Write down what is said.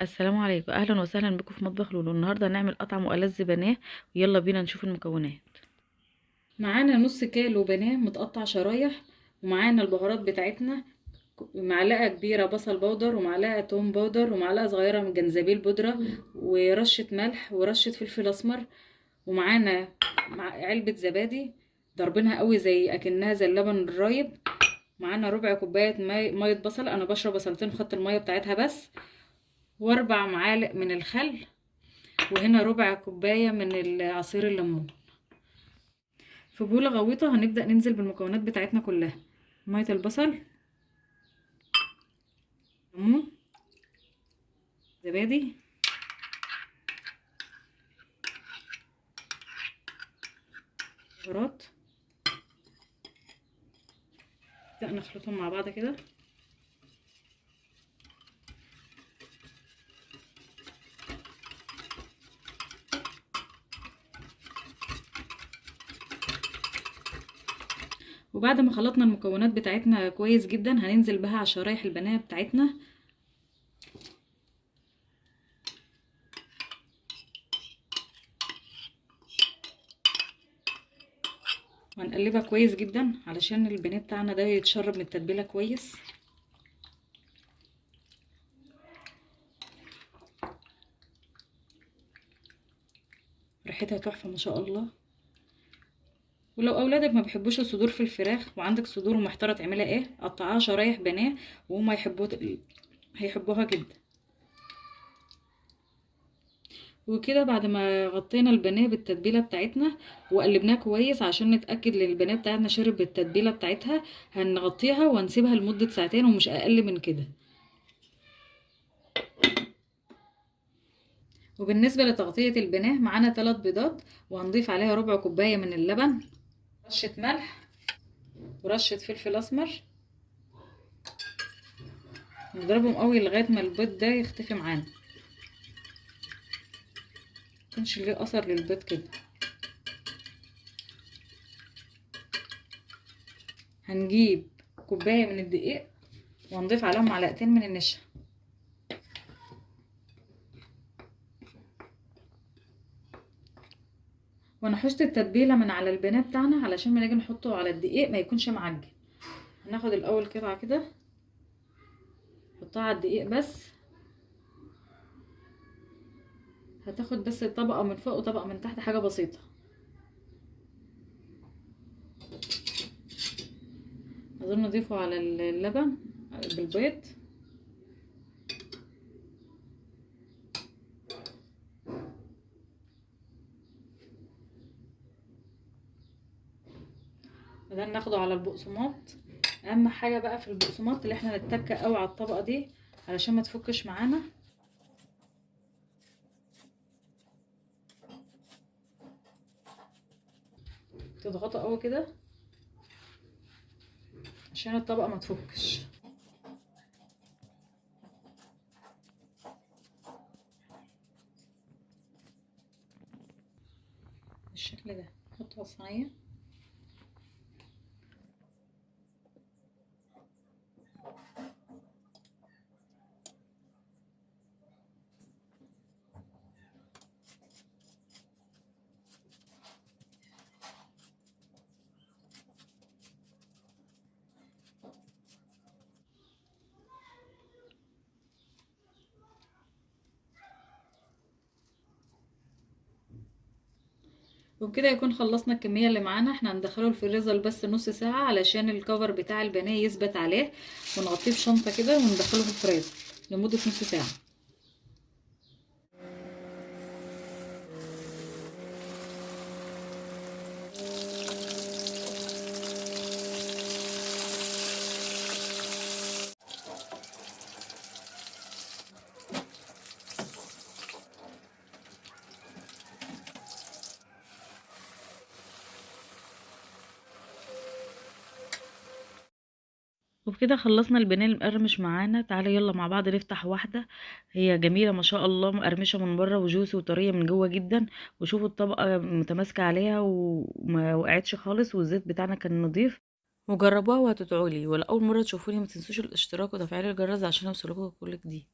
السلام عليكم، اهلا وسهلا بكم في مطبخ لولو. النهارده هنعمل اطعم والذ بانيه، ويلا بينا نشوف المكونات. معانا نص كيلو بانيه متقطع شرايح، ومعانا البهارات بتاعتنا: معلقه كبيره بصل بودر، ومعلقه توم بودر، ومعلقه صغيره من جنزبيل بودره، ورشه ملح، ورشه فلفل اسمر. ومعانا علبه زبادي ضربينها قوي زي اكنها زي اللبن الرايب. معانا ربع كوبايه ميه بصل، انا بشرب بصلتين خدت الميه بتاعتها بس. واربع معالق من الخل. وهنا ربع كوبايه من عصير الليمون. في بولة غويطة هنبدأ ننزل بالمكونات بتاعتنا كلها: مية البصل، ليمون، زبادي، بهارات. نبدأ نخلطهم مع بعض كده. وبعد ما خلطنا المكونات بتاعتنا كويس جدا هننزل بها على شرايح البانيه بتاعتنا. وهنقلبها كويس جدا علشان البانيه بتاعنا ده يتشرب من التتبيله كويس. ريحتها تحفه ما شاء الله. ولو اولادك ما بيحبوش الصدور في الفراخ وعندك صدور ومحتاره تعملها ايه، قطعها شرايح بانيه وهم هيحبوها جدا. وكده بعد ما غطينا البانيه بالتتبيله بتاعتنا وقلبناه كويس عشان نتاكد ان البانيه بتاعتنا شرب بالتتبيله بتاعتها، هنغطيها ونسيبها لمده ساعتين ومش اقل من كده. وبالنسبه لتغطيه البانيه معانا 3 بيضات، وهنضيف عليها ربع كوبايه من اللبن، رشه ملح، ورشه فلفل اسمر. نضربهم قوي لغايه ما البيض ده يختفي معانا، ميكونش ليه اثر للبيض كده. هنجيب كوبايه من الدقيق وهنضيف عليهم معلقتين من النشا. وانا حشت التتبيله من على البانيه بتاعنا علشان ما نيجي نحطه على الدقيق ما يكونش معجن. هناخد الاول قطعه كده نحطها على الدقيق بس، هتاخد بس طبقه من فوق وطبقه من تحت، حاجه بسيطه. اظن نضيفه على اللبن بالبيض. بعدين ناخده على البقسماط. اهم حاجه بقى في البقسماط اللي احنا نتكه قوي على الطبقه دي علشان ما تفكش معانا. تضغطوا قوي كده عشان الطبقه ما تفكش. بالشكل ده نحطه على الصينيه. وبكده يكون خلصنا الكميه اللي معانا. احنا هندخله الفريزر بس نص ساعه علشان الكفر بتاع البانيه يثبت عليه، ونغطيه بشنطه كده وندخله في الفريزر لمده نص ساعه. وبكده خلصنا البانيه المقرمش معانا. تعالى يلا مع بعض نفتح واحده. هي جميله ما شاء الله، مقرمشه من بره وجوسي وطريه من جوه جدا. وشوفوا الطبقه متماسكه عليها وما وقعتش خالص، والزيت بتاعنا كان نضيف. وجربوها وهتدعولي. ولا اول مره تشوفوني ما تنسوش الاشتراك وتفعيل الجرس عشان يوصلكوا كل جديد.